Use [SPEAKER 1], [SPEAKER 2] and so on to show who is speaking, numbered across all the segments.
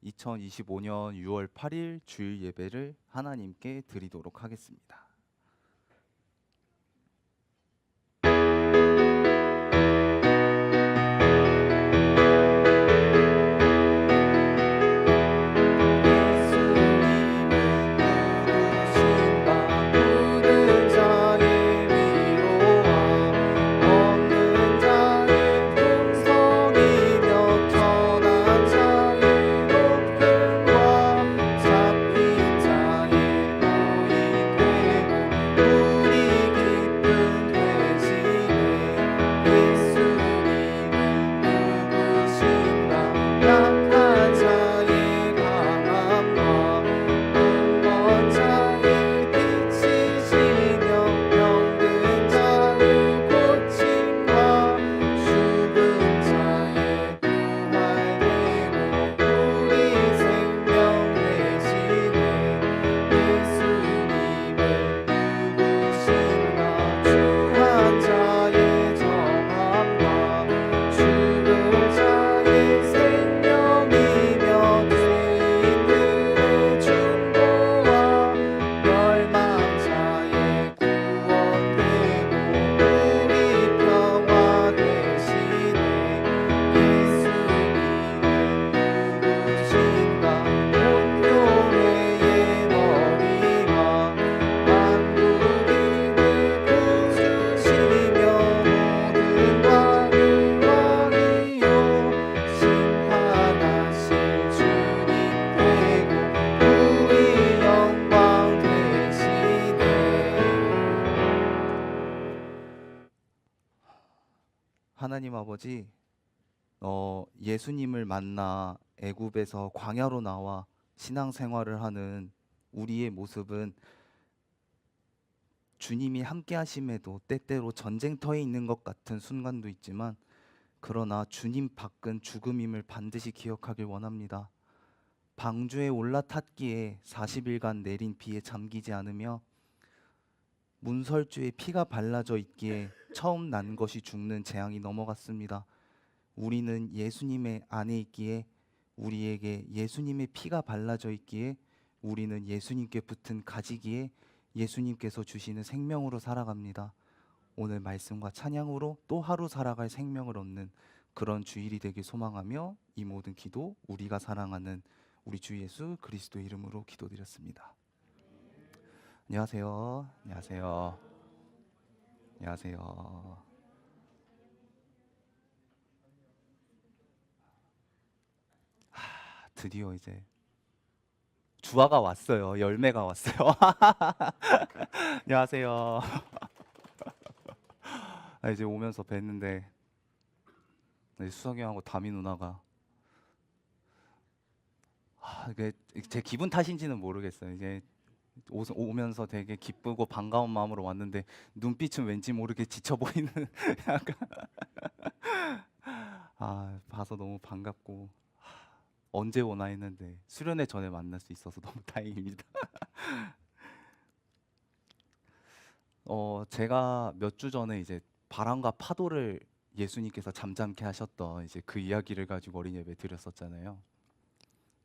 [SPEAKER 1] 2025년 6월 8일 주일 예배를 하나님께 드리도록 하겠습니다. 하나님 아버지, 예수님을 만나 애굽에서 광야로 나와 신앙생활을 하는 우리의 모습은 주님이 함께 하심에도 때때로 전쟁터에 있는 것 같은 순간도 있지만, 그러나 주님 밖은 죽음임을 반드시 기억하길 원합니다. 방주에 올라탔기에 40일간 내린 비에 잠기지 않으며 문설주에 피가 발라져 있기에 처음 난 것이 죽는 재앙이 넘어갔습니다. 우리는 예수님의 안에 있기에, 우리에게 예수님의 피가 발라져 있기에, 우리는 예수님께 붙은 가지기에 예수님께서 주시는 생명으로 살아갑니다. 오늘 말씀과 찬양으로 또 하루 살아갈 생명을 얻는 그런 주일이 되길 소망하며 이 모든 기도 우리가 사랑하는 우리 주 예수 그리스도의 이름으로 기도드렸습니다. 안녕하세요. 안녕하세요. 안녕하세요. 드디어 이제 주화가 왔어요. 열매가 왔어요. 안녕하세요. 이제 오면서 뵀는데 수석이 형하고 다미 누나가 이게 제 기분 탓인지는 모르겠어요. 이제 오면서 되게 기쁘고 반가운 마음으로 왔는데 눈빛은 왠지 모르게 지쳐 보이는 약간 봐서 너무 반갑고 언제 오나 했는데 수련회 전에 만날 수 있어서 너무 다행입니다. 제가 몇 주 전에 이제 바람과 파도를 예수님께서 잠잠케 하셨던 이제 그 이야기를 가지고 어린 예배 드렸었잖아요.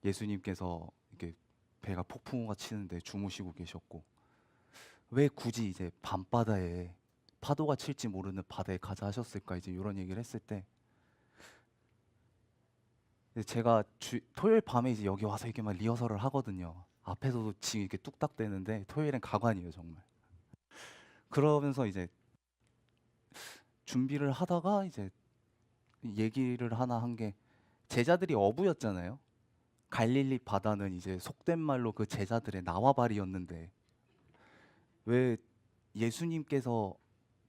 [SPEAKER 1] 예수님께서 이렇게 배가 폭풍우가 치는데 주무시고 계셨고, 왜 굳이 이제 밤바다에 파도가 칠지 모르는 바다에 가자 하셨을까, 이제 이런 얘기를 했을 때 제가 토요일 밤에 이제 여기 와서 이렇게 막 리허설을 하거든요. 앞에서도 지금 이렇게 뚝딱 대는데 토요일엔 가관이에요, 정말. 그러면서 이제 준비를 하다가 이제 얘기를 하나 한 게, 제자들이 어부였잖아요. 갈릴리 바다는 이제 속된 말로 그 제자들의 나와바리였는데, 왜 예수님께서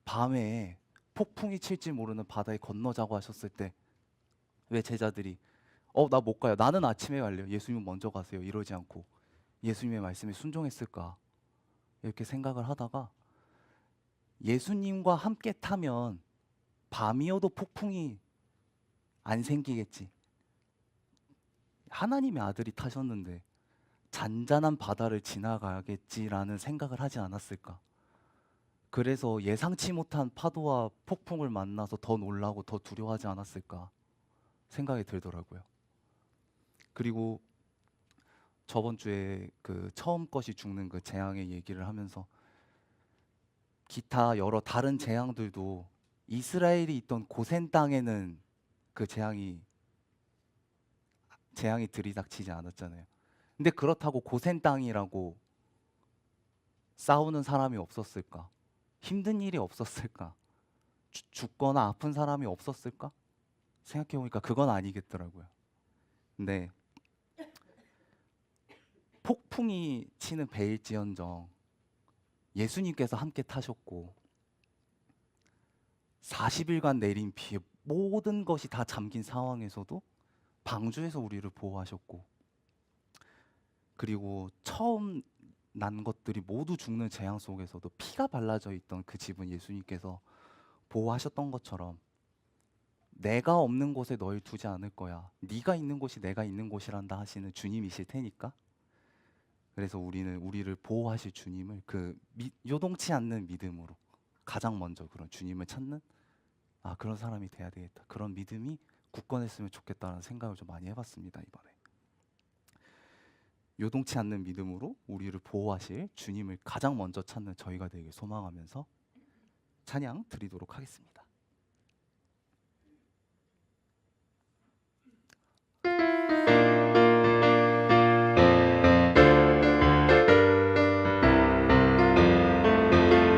[SPEAKER 1] 밤에 폭풍이 칠지 모르는 바다에 건너자고 하셨을 때 왜 제자들이 나 못 가요, 나는 아침에 갈래요, 예수님 먼저 가세요, 이러지 않고 예수님의 말씀에 순종했을까, 이렇게 생각을 하다가, 예수님과 함께 타면 밤이어도 폭풍이 안 생기겠지, 하나님의 아들이 타셨는데 잔잔한 바다를 지나가겠지라는 생각을 하지 않았을까. 그래서 예상치 못한 파도와 폭풍을 만나서 더 놀라고 더 두려워하지 않았을까 생각이 들더라고요. 그리고 저번 주에 그 처음 것이 죽는 그 재앙의 얘기를 하면서 기타 여러 다른 재앙들도 이스라엘이 있던 고센 땅에는 그 재앙이 들이닥치지 않았잖아요. 근데 그렇다고 고센 땅이라고 싸우는 사람이 없었을까? 힘든 일이 없었을까? 죽거나 아픈 사람이 없었을까? 생각해보니까 그건 아니겠더라고요. 근데 폭풍이 치는 배일지언정 예수님께서 함께 타셨고 40일간 내린 비에 모든 것이 다 잠긴 상황에서도 방주에서 우리를 보호하셨고, 그리고 처음 난 것들이 모두 죽는 재앙 속에서도 피가 발라져 있던 그 집은 예수님께서 보호하셨던 것처럼 내가 없는 곳에 너를 두지 않을 거야. 네가 있는 곳이 내가 있는 곳이란다 하시는 주님이실 테니까. 그래서 우리는 우리를 보호하실 주님을 요동치 않는 믿음으로 가장 먼저 그런 주님을 찾는 그런 사람이 돼야 되겠다. 그런 믿음이 굳건했으면 좋겠다는 생각을 좀 많이 해봤습니다, 이번에. 요동치 않는 믿음으로 우리를 보호하실 주님을 가장 먼저 찾는 저희가 되길 소망하면서 찬양 드리도록 하겠습니다.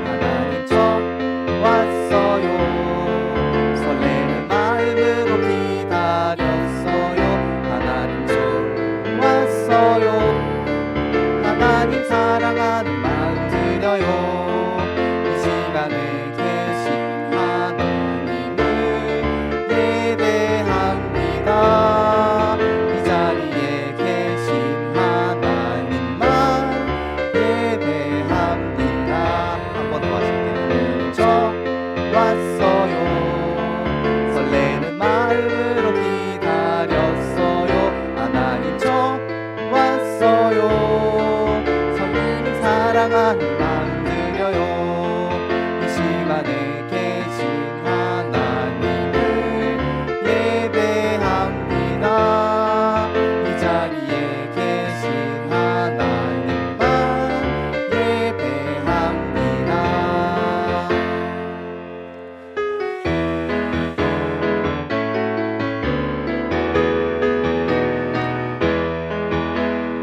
[SPEAKER 1] 하나님 저 왔어요. 설레는 마음으로 기다렸어요. 하나님 저 왔어요. 하나님 사랑하는 마음 드려요. 이 시간에 계신 하나님을 예배합니다. 이 자리에 계신 하나님만 예배합니다. 한 번 더 하실게요. 저 왔어요. 설레는 마음으로 기다렸어요. 하나님 저 왔어요. 사랑하는 마음 드려요. 이 시간에 계신 하나님을 예배합니다. 이 자리에 계신 하나님만 예배합니다.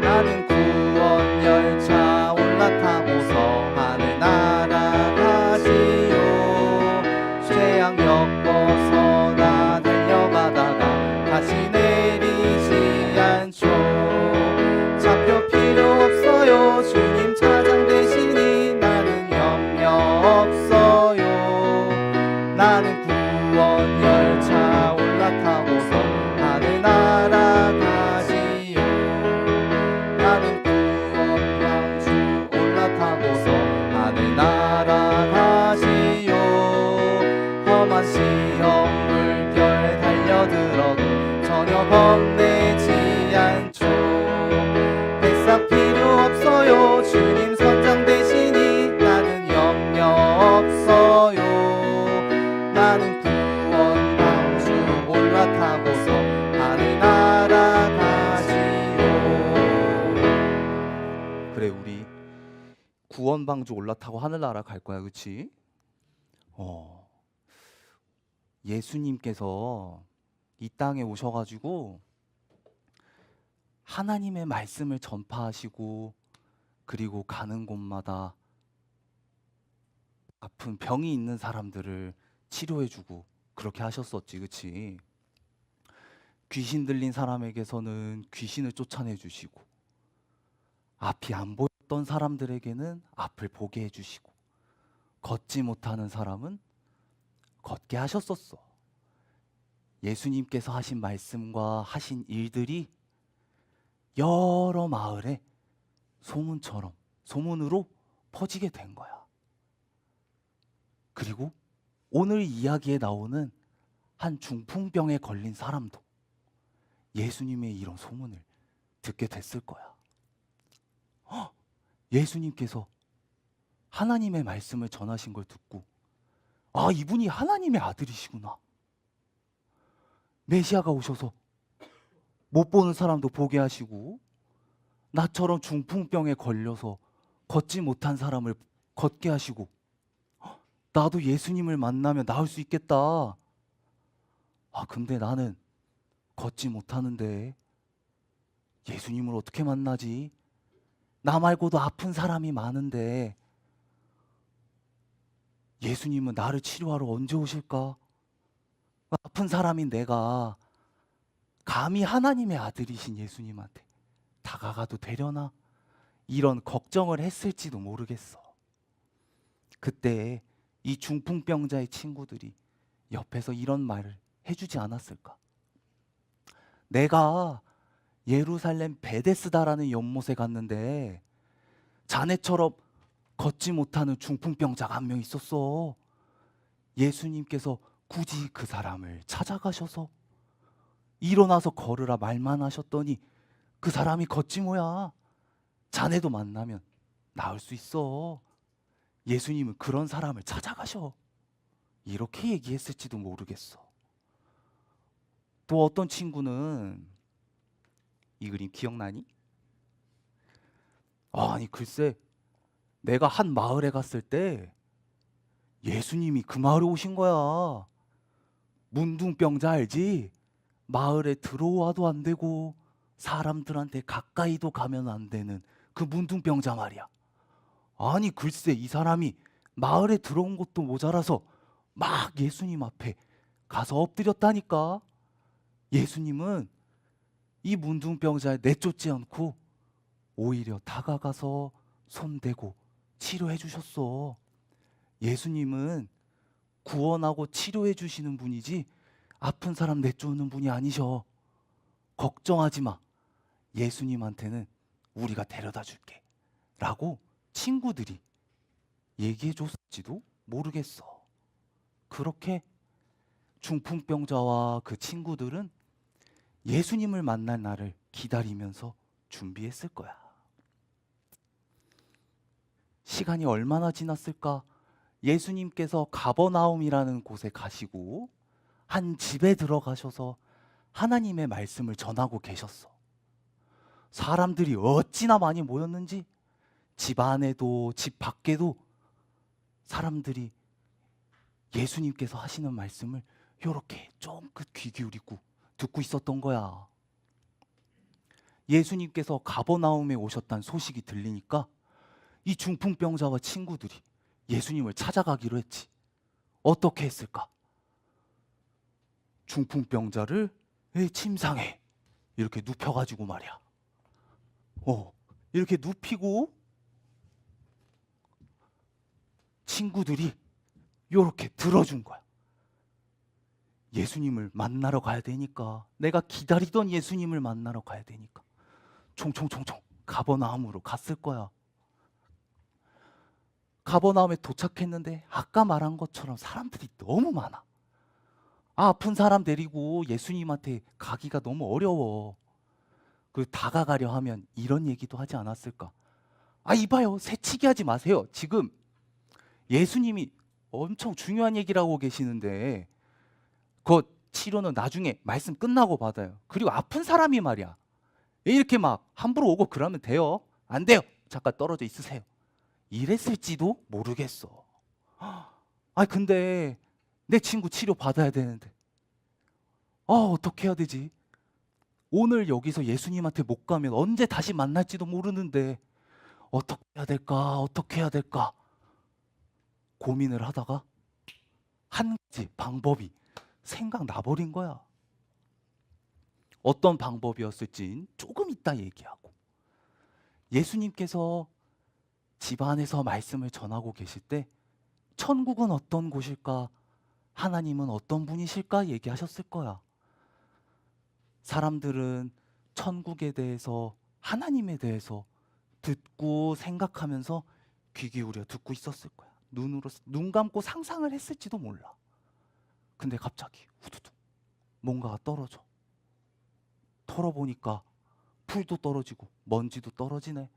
[SPEAKER 1] 나는 구원 열차 올라타고서 하늘나라 가지요. 죄악 엮어서 나 달려가다가 다시 내리지 않죠. 잡혀 필요 없어요. 주님 차장 되시니 나는 염려 없어요. 나는 구원 열차 올라타고서 하늘나라 가지요. 나는 올라타고서 하늘나라 가시요. 험한 시험 물결 달려들어도 전혀 겁내지 않죠. 뱃삭 필요 없어요. 주님 선장 되시니 나는 염려 없어요. 나는 구원 방주 올라타고서 하늘나라 가지요. 그래, 우리 구원 방주 올라타고 하늘나라 갈 거야, 그치? 예수님께서 이 땅에 오셔가지고 하나님의 말씀을 전파하시고, 그리고 가는 곳마다 아픈 병이 있는 사람들을 치료해주고 그렇게 하셨었지, 그치? 귀신 들린 사람에게서는 귀신을 쫓아내주시고, 앞이 안 보였던 사람들에게는 앞을 보게 해주시고, 걷지 못하는 사람은 걷게 하셨었어. 예수님께서 하신 말씀과 하신 일들이 여러 마을에 소문으로 퍼지게 된 거야. 그리고 오늘 이야기에 나오는 한 중풍병에 걸린 사람도 예수님의 이런 소문을 듣게 됐을 거야. 예수님께서 하나님의 말씀을 전하신 걸 듣고, 이분이 하나님의 아들이시구나. 메시아가 오셔서 못 보는 사람도 보게 하시고, 나처럼 중풍병에 걸려서 걷지 못한 사람을 걷게 하시고, 나도 예수님을 만나면 나을 수 있겠다. 근데 나는 걷지 못하는데 예수님을 어떻게 만나지? 나 말고도 아픈 사람이 많은데 예수님은 나를 치료하러 언제 오실까? 아픈 사람인 내가 감히 하나님의 아들이신 예수님한테 다가가도 되려나? 이런 걱정을 했을지도 모르겠어. 그때 이 중풍병자의 친구들이 옆에서 이런 말을 해주지 않았을까? 내가 예루살렘 베데스다라는 연못에 갔는데 자네처럼 걷지 못하는 중풍병자가 한 명 있었어. 예수님께서 굳이 그 사람을 찾아가셔서 일어나서 걸으라 말만 하셨더니 그 사람이 걷지 뭐야. 자네도 만나면 나을 수 있어. 예수님은 그런 사람을 찾아가셔. 이렇게 얘기했을지도 모르겠어. 또 어떤 친구는 이 그림 기억나니? 아니 글쎄, 내가 한 마을에 갔을 때 예수님이 그 마을에 오신 거야. 문둥병자 알지? 마을에 들어와도 안 되고 사람들한테 가까이도 가면 안 되는 그 문둥병자 말이야. 아니 글쎄, 이 사람이 마을에 들어온 것도 모자라서 막 예수님 앞에 가서 엎드렸다니까. 예수님은 이 문둥병자에 내쫓지 않고 오히려 다가가서 손대고 치료해 주셨어. 예수님은 구원하고 치료해 주시는 분이지 아픈 사람 내쫓는 분이 아니셔. 걱정하지 마. 예수님한테는 우리가 데려다 줄게. 라고 친구들이 얘기해 줬을지도 모르겠어. 그렇게 중풍병자와 그 친구들은 예수님을 만날 날을 기다리면서 준비했을 거야. 시간이 얼마나 지났을까? 예수님께서 가버나움이라는 곳에 가시고 한 집에 들어가셔서 하나님의 말씀을 전하고 계셨어. 사람들이 어찌나 많이 모였는지 집 안에도 집 밖에도 사람들이 예수님께서 하시는 말씀을 이렇게 쫑긋 귀 기울이고 듣고 있었던 거야. 예수님께서 가버나움에 오셨다는 소식이 들리니까 이 중풍병자와 친구들이 예수님을 찾아가기로 했지. 어떻게 했을까? 중풍병자를 침상에 이렇게 눕혀가지고 말이야. 이렇게 눕히고 친구들이 이렇게 들어준 거야. 예수님을 만나러 가야 되니까, 내가 기다리던 예수님을 만나러 가야 되니까 총총총총 가버나움으로 갔을 거야. 가버나움에 도착했는데 아까 말한 것처럼 사람들이 너무 많아. 아픈 사람 데리고 예수님한테 가기가 너무 어려워. 그 다가가려 하면 이런 얘기도 하지 않았을까? 이봐요, 새치기 하지 마세요. 지금 예수님이 엄청 중요한 얘기를 하고 계시는데 그 치료는 나중에 말씀 끝나고 받아요. 그리고 아픈 사람이 말이야, 이렇게 막 함부로 오고 그러면 돼요? 안 돼요. 잠깐 떨어져 있으세요. 이랬을지도 모르겠어. 근데 내 친구 치료 받아야 되는데 어떻게 해야 되지? 오늘 여기서 예수님한테 못 가면 언제 다시 만날지도 모르는데 어떻게 해야 될까? 어떻게 해야 될까? 고민을 하다가 한 가지 방법이 생각나버린 거야. 어떤 방법이었을진 조금 이따 얘기하고, 예수님께서 집안에서 말씀을 전하고 계실 때 천국은 어떤 곳일까? 하나님은 어떤 분이실까? 얘기하셨을 거야. 사람들은 천국에 대해서, 하나님에 대해서 듣고 생각하면서 귀 기울여 듣고 있었을 거야. 눈 감고 상상을 했을지도 몰라. 근데 갑자기 후두둑 뭔가가 떨어져. 털어보니까 풀도 떨어지고 먼지도 떨어지네.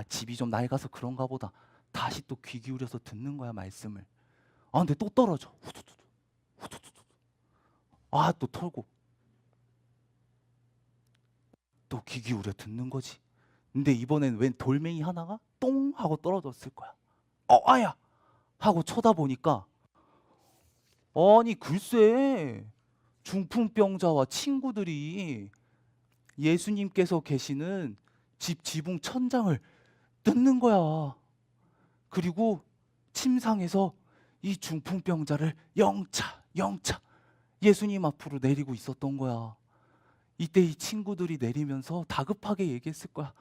[SPEAKER 1] 집이 좀 낡아서 그런가 보다. 다시 또 귀 기울여서 듣는 거야, 말씀을. 근데 또 떨어져. 후두두두, 후두두두. 또 털고. 또 귀 기울여 듣는 거지. 근데 이번엔 웬 돌멩이 하나가 똥 하고 떨어졌을 거야. 아야 하고 쳐다보니까 아니 글쎄 중풍병자와 친구들이 예수님께서 계시는 집 지붕 천장을 뜯는 거야. 그리고 침상에서 이 중풍병자를 영차 예수님 앞으로 내리고 있었던 거야. 이때 이 친구들이 내리면서 다급하게 얘기했을 거야.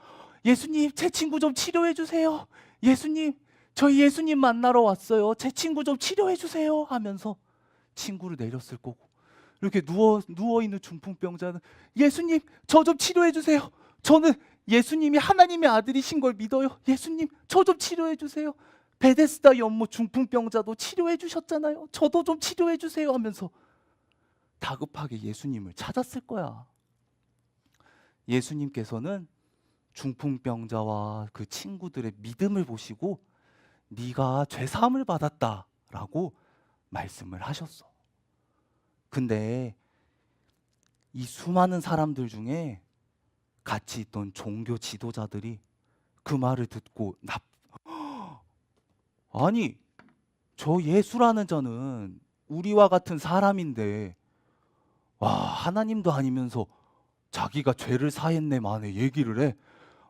[SPEAKER 1] 예수님, 제 친구 좀 치료해 주세요. 예수님, 저희 예수님 만나러 왔어요. 제 친구 좀 치료해 주세요. 하면서 친구를 내렸을 거고, 이렇게 누워 있는 중풍병자는 예수님, 저 좀 치료해 주세요. 저는 예수님이 하나님의 아들이신 걸 믿어요. 예수님, 저 좀 치료해 주세요. 베데스다 연못 중풍병자도 치료해 주셨잖아요. 저도 좀 치료해 주세요 하면서 다급하게 예수님을 찾았을 거야. 예수님께서는 중풍병자와 그 친구들의 믿음을 보시고 네가 죄사함을 받았다라고 말씀을 하셨어. 근데 이 수많은 사람들 중에 같이 있던 종교 지도자들이 그 말을 듣고 아니 저 예수라는 자는 우리와 같은 사람인데 와 하나님도 아니면서 자기가 죄를 사했네 만에 얘기를 해.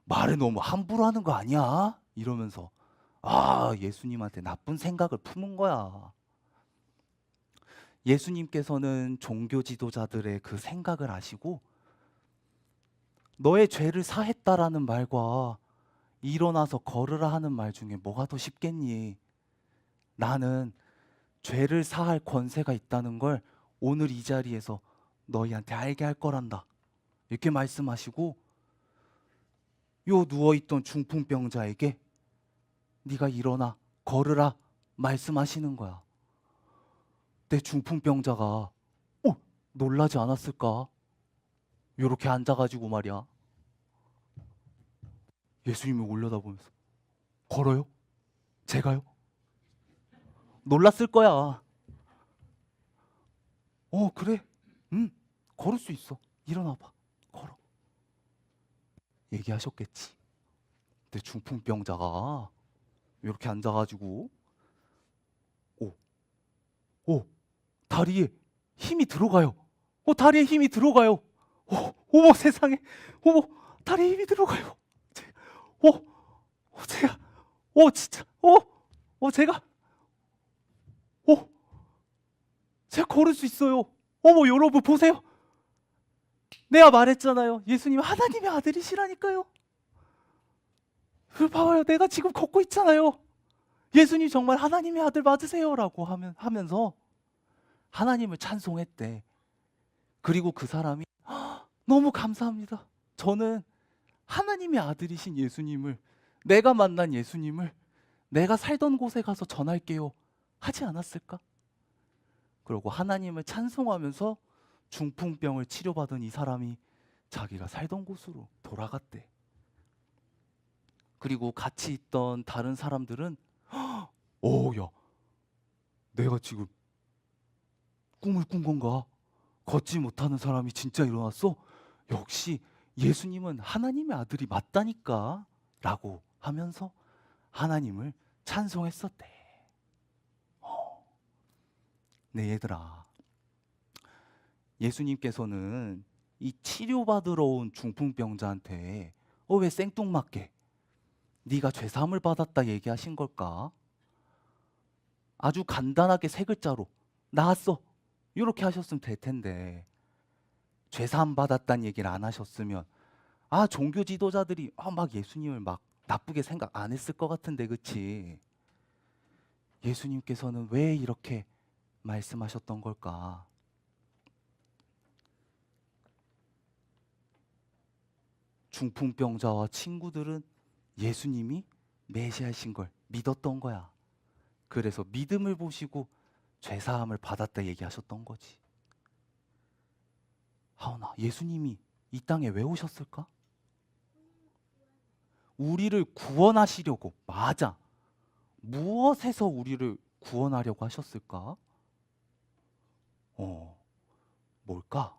[SPEAKER 1] 말을 너무 함부로 하는 거 아니야? 이러면서 예수님한테 나쁜 생각을 품은 거야. 예수님께서는 종교 지도자들의 그 생각을 아시고 너의 죄를 사했다라는 말과 일어나서 걸으라 하는 말 중에 뭐가 더 쉽겠니? 나는 죄를 사할 권세가 있다는 걸 오늘 이 자리에서 너희한테 알게 할 거란다. 이렇게 말씀하시고 요 누워있던 중풍병자에게 네가 일어나 걸으라 말씀하시는 거야. 내 중풍병자가 놀라지 않았을까? 요렇게 앉아가지고 말이야. 예수님을 올려다보면서 걸어요? 제가요? 놀랐을 거야. 그래. 걸을 수 있어. 일어나봐. 걸어. 얘기하셨겠지. 근데 중풍병자가 이렇게 앉아가지고 다리에 힘이 들어가요. 다리에 힘이 들어가요. 어머 세상에. 어머 다리에 힘이 들어가요. 제가 진짜 제가 제가 걸을 수 있어요. 어머 여러분 보세요. 내가 말했잖아요. 예수님 하나님의 아들이시라니까요. 봐봐요. 내가 지금 걷고 있잖아요. 예수님 정말 하나님의 아들 맞으세요라고 하면서 하나님을 찬송했대. 그리고 그 사람이 너무 감사합니다. 저는 하나님의 아들이신 예수님을, 내가 만난 예수님을 내가 살던 곳에 가서 전할게요 하지 않았을까? 그리고 하나님을 찬송하면서 중풍병을 치료받은 이 사람이 자기가 살던 곳으로 돌아갔대. 그리고 같이 있던 다른 사람들은 야, 내가 지금 꿈을 꾼 건가? 걷지 못하는 사람이 진짜 일어났어? 역시 예수님은 하나님의 아들이 맞다니까 라고 하면서 하나님을 찬송했었대. 네 얘들아, 예수님께서는 이 치료받으러 온 중풍병자한테 왜 생뚱맞게 네가 죄사함을 받았다 얘기하신 걸까? 아주 간단하게 세 글자로 나았어 이렇게 하셨으면 될 텐데 죄사함 받았다는 얘기를 안 하셨으면 종교 지도자들이 막 예수님을 막 나쁘게 생각 안 했을 것 같은데 그치? 예수님께서는 왜 이렇게 말씀하셨던 걸까? 중풍병자와 친구들은 예수님이 메시아이신 걸 믿었던 거야. 그래서 믿음을 보시고 죄사함을 받았다 얘기하셨던 거지. 하은아, 예수님이 이 땅에 왜 오셨을까? 우리를 구원하시려고. 맞아. 무엇에서 우리를 구원하려고 하셨을까? 뭘까?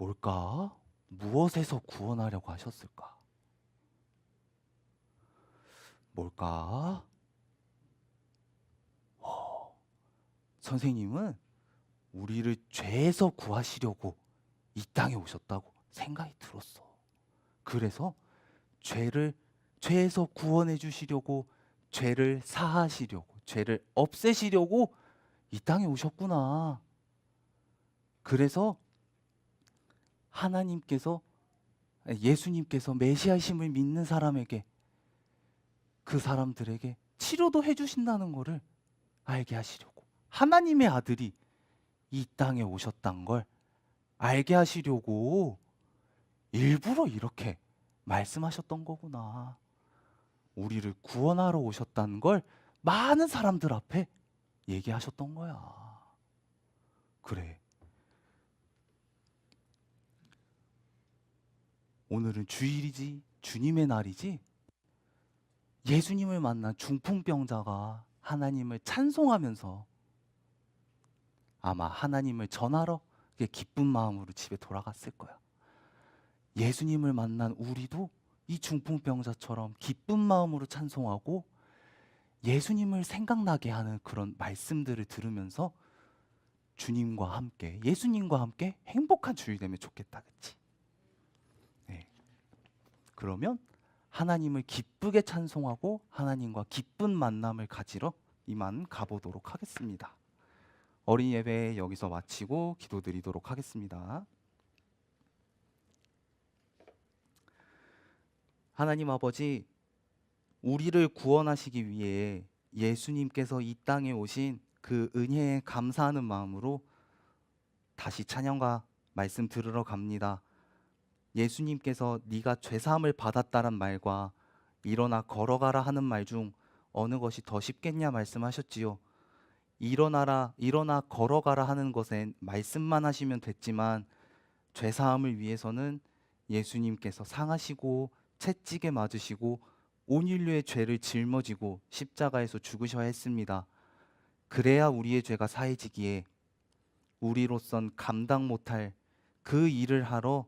[SPEAKER 1] 뭘까? 무엇에서 구원하려고 하셨을까? 뭘까? 선생님은 우리를 죄에서 구하시려고 이 땅에 오셨다고 생각이 들었어. 그래서 죄에서 구원해 주시려고, 죄를 사하시려고, 죄를 없애시려고 이 땅에 오셨구나. 그래서 예수님께서 메시아심을 믿는 사람에게, 그 사람들에게 치료도 해주신다는 것을 알게 하시려고, 하나님의 아들이 이 땅에 오셨단 걸 알게 하시려고 일부러 이렇게 말씀하셨던 거구나. 우리를 구원하러 오셨다는 걸 많은 사람들 앞에 얘기하셨던 거야. 그래. 오늘은 주일이지, 주님의 날이지. 예수님을 만난 중풍병자가 하나님을 찬송하면서 아마 하나님을 전하러 기쁜 마음으로 집에 돌아갔을 거야. 예수님을 만난 우리도 이 중풍병자처럼 기쁜 마음으로 찬송하고 예수님을 생각나게 하는 그런 말씀들을 들으면서 주님과 함께, 예수님과 함께 행복한 주일 되면 좋겠다, 그치? 네. 그러면 하나님을 기쁘게 찬송하고 하나님과 기쁜 만남을 가지러 이만 가보도록 하겠습니다. 어린 예배 여기서 마치고 기도드리도록 하겠습니다. 하나님 아버지, 우리를 구원하시기 위해 예수님께서 이 땅에 오신 그 은혜에 감사하는 마음으로 다시 찬양과 말씀 들으러 갑니다. 예수님께서 네가 죄사함을 받았다란 말과 일어나 걸어가라 하는 말 중 어느 것이 더 쉽겠냐 말씀하셨지요. 일어나 걸어가라 하는 것엔 말씀만 하시면 됐지만 죄사함을 위해서는 예수님께서 상하시고 채찍에 맞으시고 온 인류의 죄를 짊어지고 십자가에서 죽으셔야 했습니다. 그래야 우리의 죄가 사해지기에 우리로선 감당 못할 그 일을 하러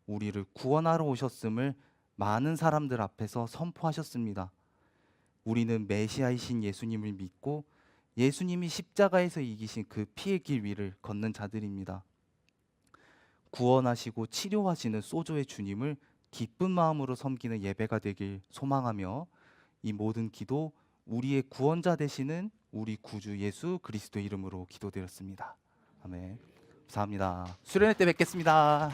[SPEAKER 1] 우리를 구원하러 오셨음을 많은 사람들 앞에서 선포하셨습니다. 우리는 메시아이신 예수님을 믿고 예수님이 십자가에서 이기신 그 피의 길 위를 걷는 자들입니다. 구원하시고 치료하시는 소조의 주님을 기쁜 마음으로 섬기는 예배가 되길 소망하며 이 모든 기도 우리의 구원자 되시는 우리 구주 예수 그리스도 이름으로 기도드렸습니다. 아멘. 감사합니다. 수련회 때 뵙겠습니다.